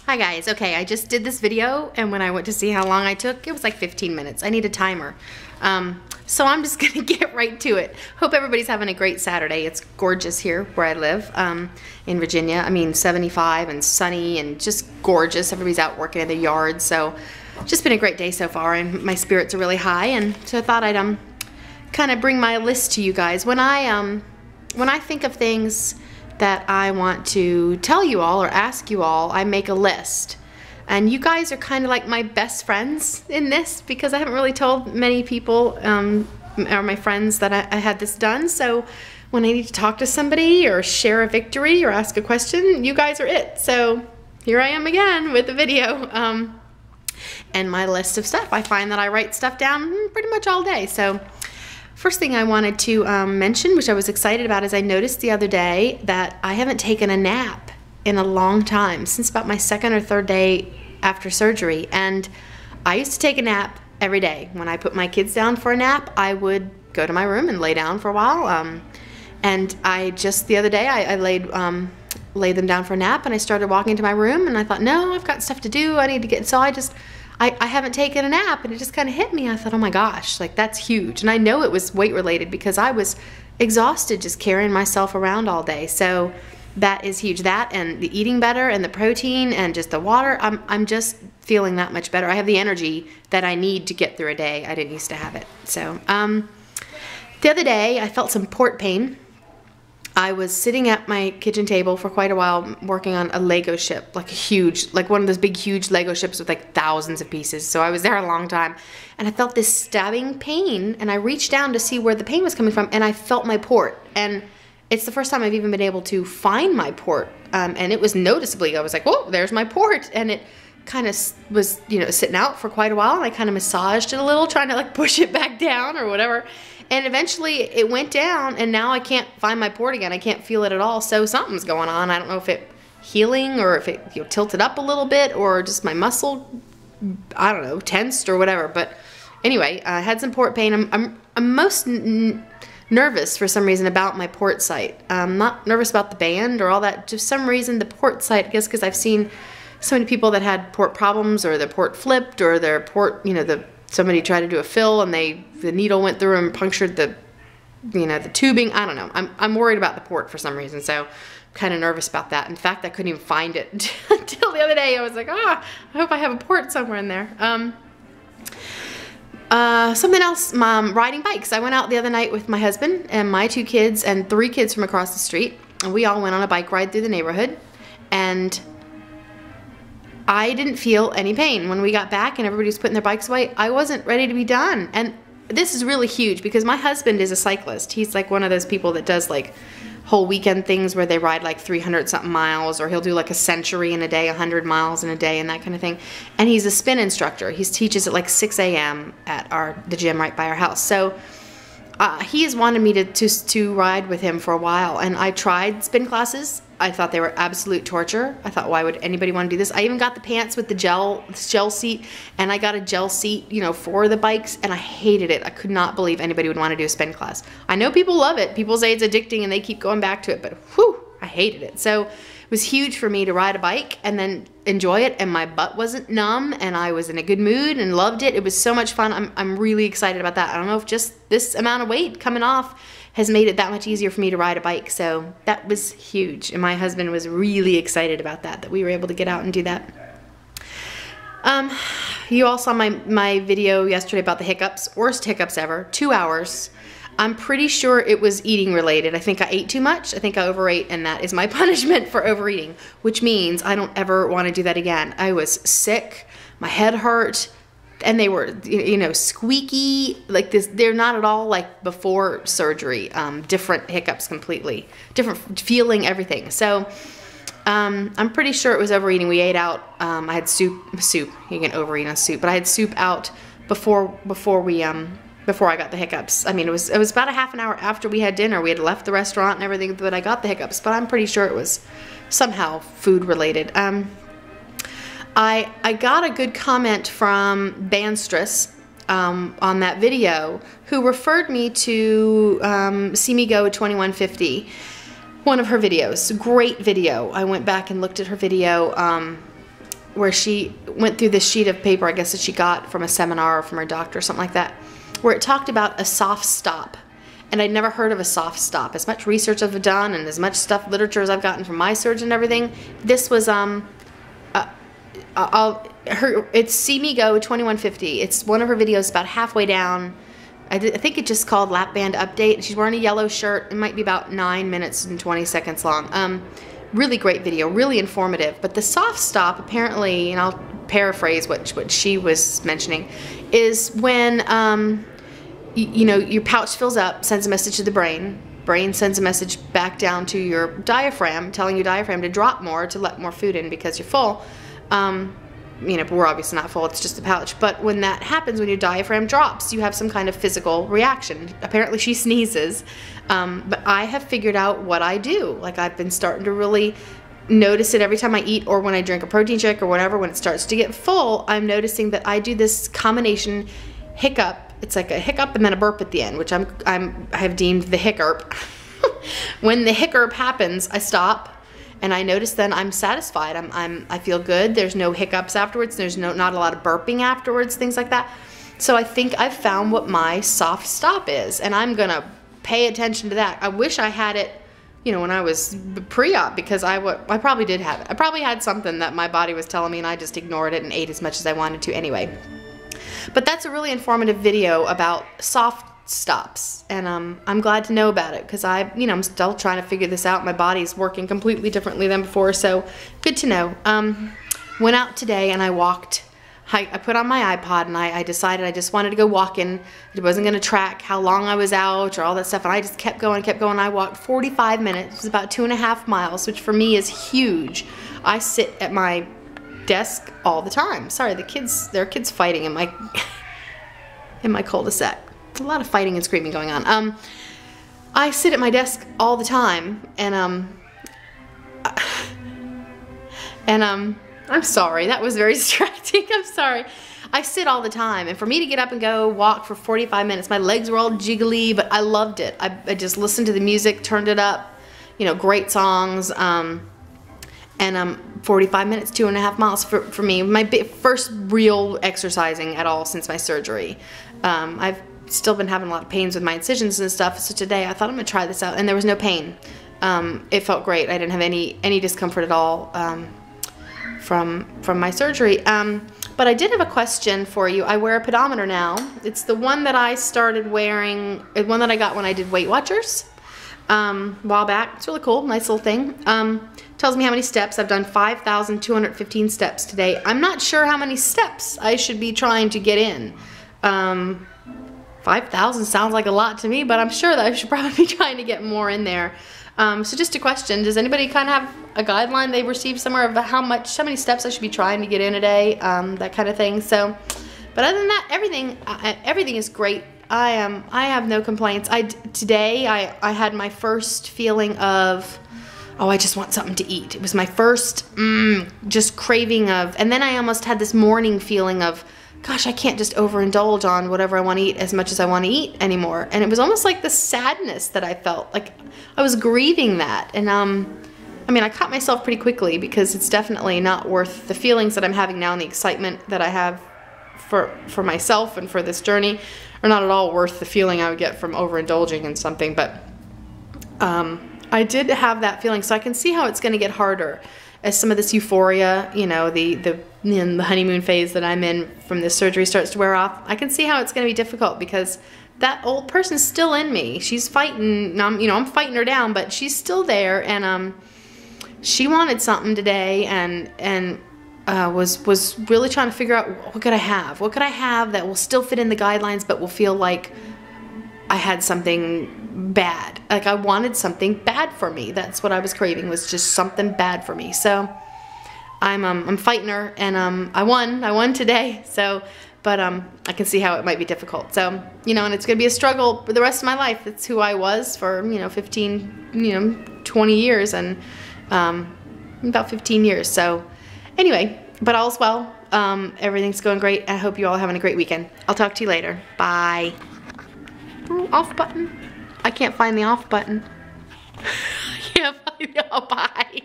Hi guys, okay, I just did this video and when I went to see how long I took, it was like 15 minutes. I need a timer. So I'm just gonna get right to it. Hope everybody's having a great Saturday. It's gorgeous here where I live in Virginia. I mean 75 and sunny and just gorgeous. Everybody's out working in the yard, so just been a great day so far and my spirits are really high, and so I thought I'd kind of bring my list to you guys. When I think of things that I want to tell you all or ask you all, I make a list. And you guys are kind of like my best friends in this because I haven't really told many people or my friends that I had this done. So when I need to talk to somebody or share a victory or ask a question, you guys are it. So here I am again with the video and my list of stuff. I find that I write stuff down pretty much all day. So first thing I wanted to mention, which I was excited about, is I noticed the other day that I haven't taken a nap in a long time, since about my second or third day after surgery. And I used to take a nap every day. When I put my kids down for a nap, I would go to my room and lay down for a while. And I just the other day, I laid them down for a nap, and I started walking to my room, and I thought, no, I've got stuff to do. I need to get, so I haven't taken a nap, and it just kind of hit me. I thought, oh my gosh, like that's huge. And I know it was weight related because I was exhausted just carrying myself around all day. So that is huge. That and the eating better and the protein and just the water, I'm just feeling that much better. I have the energy that I need to get through a day. I didn't used to have it. So the other day I felt some port pain. I was sitting at my kitchen table for quite a while working on a Lego ship, like a huge, like one of those big, huge Lego ships with like thousands of pieces. So I was there a long time, and I felt this stabbing pain, and I reached down to see where the pain was coming from, and I felt my port. And it's the first time I've even been able to find my port, and it was noticeably, I was like, oh, there's my port. And it kind of was, you know, sitting out for quite a while, and I kind of massaged it a little, trying to like push it back down or whatever. And eventually it went down, and now I can't find my port again. I can't feel it at all. So something's going on. I don't know if it's healing or if it tilted up a little bit or just my muscle, I don't know, tensed or whatever. But anyway, I had some port pain. I'm most nervous for some reason about my port site. I'm not nervous about the band or all that. Just some reason the port site, I guess because I've seen so many people that had port problems or their port flipped or their port, you know, somebody tried to do a fill and the needle went through and punctured the tubing. I don't know. I'm worried about the port for some reason, so I'm kind of nervous about that. In fact, I couldn't even find it until the other day. I was like, I hope I have a port somewhere in there. Something else, riding bikes. I went out the other night with my husband and my 2 kids and 3 kids from across the street, and we all went on a bike ride through the neighborhood, and I didn't feel any pain. When we got back and everybody was putting their bikes away, I wasn't ready to be done. And this is really huge because my husband is a cyclist. He's like one of those people that does like whole weekend things where they ride like 300 something miles, or he'll do like a century in a day, 100 miles in a day, and that kind of thing. And he's a spin instructor. He teaches at like 6 a.m. at the gym right by our house. So he has wanted me to ride with him for a while, and I tried spin classes. I thought they were absolute torture. I thought, why would anybody want to do this? I even got the pants with the gel seat, and I got a gel seat, you know, for the bikes, and I hated it. I could not believe anybody would want to do a spin class. I know people love it. People say it's addicting, and they keep going back to it, but whew, I hated it. So it was huge for me to ride a bike and then enjoy it, and my butt wasn't numb, and I was in a good mood and loved it. It was so much fun. I'm really excited about that. I don't know if just this amount of weight coming off has made it that much easier for me to ride a bike. So that was huge. And my husband was really excited about that we were able to get out and do that. You all saw my video yesterday about the hiccups. Worst hiccups ever. 2 hours. I'm pretty sure it was eating related. I think I ate too much. I think I overate, and that is my punishment for overeating, which means I don't ever want to do that again. I was sick. My head hurt. And they were, you know, squeaky, like this. They're not at all like before surgery. Different hiccups completely. Different feeling, everything. So I'm pretty sure it was overeating. We ate out. I had soup. You can overeat on soup, but I had soup out before I got the hiccups. I mean, it was about a half an hour after we had dinner. We had left the restaurant and everything, but I got the hiccups. But I'm pretty sure it was somehow food related. I got a good comment from Banstress on that video, who referred me to See Me Go 2150, one of her videos. Great video. I went back and looked at her video. where she went through this sheet of paper, I guess that she got from a seminar or from her doctor or something like that, where it talked about a soft stop. And I'd never heard of a soft stop. As much research as I've done and as much stuff, literature as I've gotten from my surgeon and everything, this was, it's See Me Go 2150. It's one of her videos about halfway down. I think it just called Lap Band Update. She's wearing a yellow shirt. It might be about 9 minutes and 20 seconds long. Really great video, really informative. But the soft stop, apparently, and I'll paraphrase what she was mentioning, is when you know, your pouch fills up, sends a message to the brain. Brain sends a message back down to your diaphragm, telling your diaphragm to drop more, to let more food in because you're full. You know, but we're obviously not full, it's just a pouch. But when that happens, when your diaphragm drops, you have some kind of physical reaction. Apparently she sneezes, but I have figured out what I do. Like, I've been starting to really notice it every time I eat or when I drink a protein shake or whatever. When it starts to get full, I'm noticing that I do this combination hiccup. It's like a hiccup and then a burp at the end, which I have deemed the hiccup. When the hiccup happens, I stop. And I notice then I'm satisfied. I feel good. There's no hiccups afterwards. There's not a lot of burping afterwards, things like that. So I think I've found what my soft stop is, and I'm gonna pay attention to that. I wish I had it, you know, when I was pre-op, because I probably did have it. I probably had something that my body was telling me, and I just ignored it and ate as much as I wanted to anyway. But that's a really informative video about soft stops, and I'm glad to know about it, because I'm still trying to figure this out. My body's working completely differently than before, so good to know. Went out today and I walked. I put on my iPod and I decided I just wanted to go walking. I wasn't going to track how long I was out or all that stuff, and I just kept going. I walked 45 minutes. It was about 2.5 miles, which for me is huge. I sit at my desk all the time. Sorry, there are kids fighting in my in my cul-de-sac. A lot of fighting and screaming going on. I sit at my desk all the time, and I'm sorry, that was very distracting. I'm sorry. I sit all the time, and for me to get up and go walk for 45 minutes, my legs were all jiggly, but I loved it. I just listened to the music, turned it up, you know, great songs, and 45 minutes, 2.5 miles for me. My first real exercising at all since my surgery. I've still been having a lot of pains with my incisions and stuff, so today I thought I'm gonna try this out, and there was no pain. It felt great. I didn't have any discomfort at all from my surgery. But I did have a question for you. I wear a pedometer now. It's the one that I started wearing, one that I got when I did Weight Watchers a while back. It's really cool, nice little thing. Tells me how many steps. I've done 5,215 steps today. I'm not sure how many steps I should be trying to get in. 5,000 sounds like a lot to me, but I'm sure that I should probably be trying to get more in there. So just a question, does anybody kind of have a guideline they received somewhere of how many steps I should be trying to get in a day, that kind of thing. So, but other than that, everything is great. I have no complaints. Today I had my first feeling of, oh, I just want something to eat. It was my first just craving of, and then I almost had this morning feeling of, gosh, I can't just overindulge on whatever I want to eat as much as I want to eat anymore. And it was almost like the sadness that I felt, like I was grieving that. And I mean, I caught myself pretty quickly, because it's definitely not worth the feelings that I'm having now and the excitement that I have for myself and for this journey are not at all worth the feeling I would get from overindulging in something. But I did have that feeling, so I can see how it's going to get harder as some of this euphoria, you know, the honeymoon phase that I'm in from this surgery starts to wear off. I can see how it's going to be difficult, because that old person's still in me. She's fighting, I'm fighting her down, but she's still there, and she wanted something today, and was really trying to figure out, what could I have? What could I have that will still fit in the guidelines, but will feel like I had something bad. Like I wanted something bad for me. That's what I was craving, was just something bad for me. So I'm fighting her, and I won today. So, but I can see how it might be difficult. So, and it's gonna be a struggle for the rest of my life. It's who I was for 15, 20 years, and about 15 years. So anyway, but all's well. Everything's going great. I hope you all are having a great weekend. I'll talk to you later. Bye. Ooh, off button. I can't find the off button. I can't find the off. Bye.